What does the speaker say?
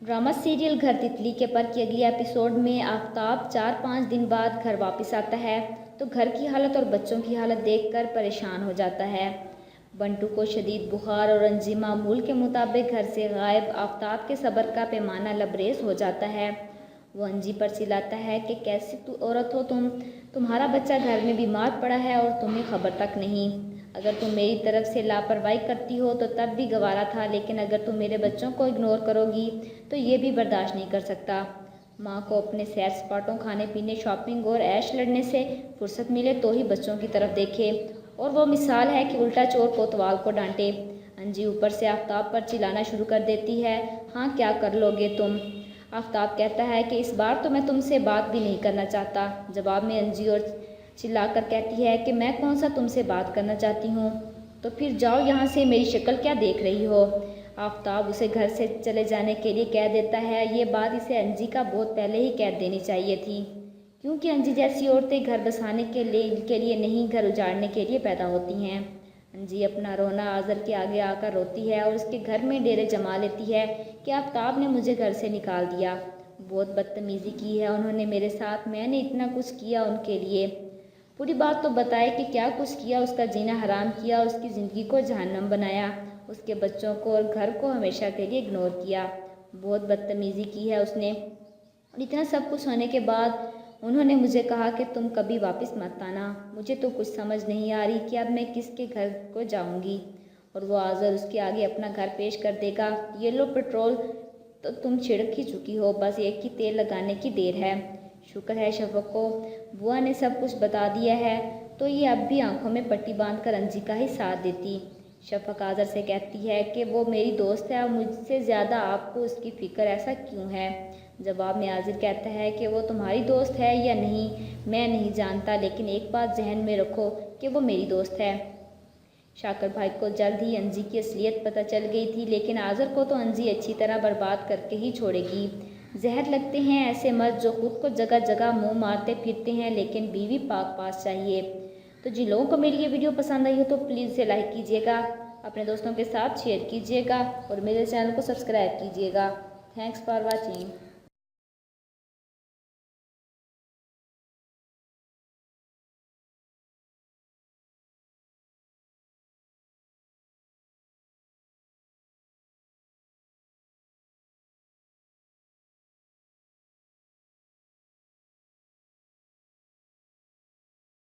Drama serial घर तितली के पर की अगली एपिसोड में आफताब 4-5 दिन बाद घर वापस आता है तो घर की हालत और बच्चों की हालत देखकर परेशान हो जाता है। बंटू को शदीद बुखार और अंजी मामूल के मुताबिक घर से गायब आफताब के सब्र का पैमाना लबरेज हो जाता है। वो अंजी पर चिल्लाता है कि कैसी औरत हो तुम, तुम्हारा बच्चा घर में बीमार पड़ा है और तुम्हें खबर तक नहीं। अगर तुम मेरी तरफ से लापरवाही करती हो तो तब भी गवारा था, लेकिन अगर तुम मेरे बच्चों को इग्नोर करोगी तो ये भी बर्दाश्त नहीं कर सकता। माँ को अपने सैर सपाटों, खाने पीने, शॉपिंग और ऐश लड़ने से फुर्सत मिले तो ही बच्चों की तरफ देखे, और वो मिसाल है कि उल्टा चोर कोतवाल को डांटे। अंजी ऊपर से आफताब पर चिल्लाना शुरू कर देती है, हाँ क्या कर लोगे तुम। आफताब कहता है कि इस बार तो मैं तुमसे बात भी नहीं करना चाहता। जवाब में अंजी और चिल्लाकर कहती है कि मैं कौन सा तुमसे बात करना चाहती हूँ, तो फिर जाओ यहाँ से, मेरी शक्ल क्या देख रही हो। आफताब उसे घर से चले जाने के लिए कह देता है। ये बात इसे अंजी का बहुत पहले ही कह देनी चाहिए थी, क्योंकि अंजी जैसी औरतें घर बसाने के लिए नहीं, घर उजाड़ने के लिए पैदा होती हैं। अंजी अपना रोना आज़र के आगे आकर रोती है और उसके घर में डेरे जमा लेती है कि आफताब ने मुझे घर से निकाल दिया, बहुत बदतमीज़ी की है उन्होंने मेरे साथ, मैंने इतना कुछ किया उनके लिए। पूरी बात तो बताए कि क्या कुछ किया, उसका जीना हराम किया, उसकी ज़िंदगी को जहन्नम बनाया, उसके बच्चों को और घर को हमेशा के लिए इग्नोर किया, बहुत बदतमीज़ी की है उसने। और इतना सब कुछ होने के बाद उन्होंने मुझे कहा कि तुम कभी वापस मत आना। मुझे तो कुछ समझ नहीं आ रही कि अब मैं किसके घर को जाऊंगी। और वो आज़र उसके आगे अपना घर पेश कर देगा। ये लो पेट्रोल तो तुम छिड़क ही चुकी हो, बस एक ही तेल लगाने की देर है। शुक्र है शफक को बुआ ने सब कुछ बता दिया है, तो ये अब भी आंखों में पट्टी बांधकर अंजी का ही साथ देती। शफक आज़र से कहती है कि वो मेरी दोस्त है और मुझसे ज़्यादा आपको उसकी फ़िक्र, ऐसा क्यों है। जवाब में आज़र कहता है कि वो तुम्हारी दोस्त है या नहीं मैं नहीं जानता, लेकिन एक बात जहन में रखो कि वो मेरी दोस्त है। शाकर भाई को जल्द ही अंजी की असलियत पता चल गई थी, लेकिन आज़र को तो अंजी अच्छी तरह बर्बाद करके ही छोड़ेगी। जहर लगते हैं ऐसे मर्द जो खुद को जगह जगह मुंह मारते फिरते हैं, लेकिन बीवी पाक पास चाहिए। तो जिन लोगों को मेरी ये वीडियो पसंद आई हो तो प्लीज़ इसे लाइक कीजिएगा, अपने दोस्तों के साथ शेयर कीजिएगा और मेरे चैनल को सब्सक्राइब कीजिएगा। Thanks for watching.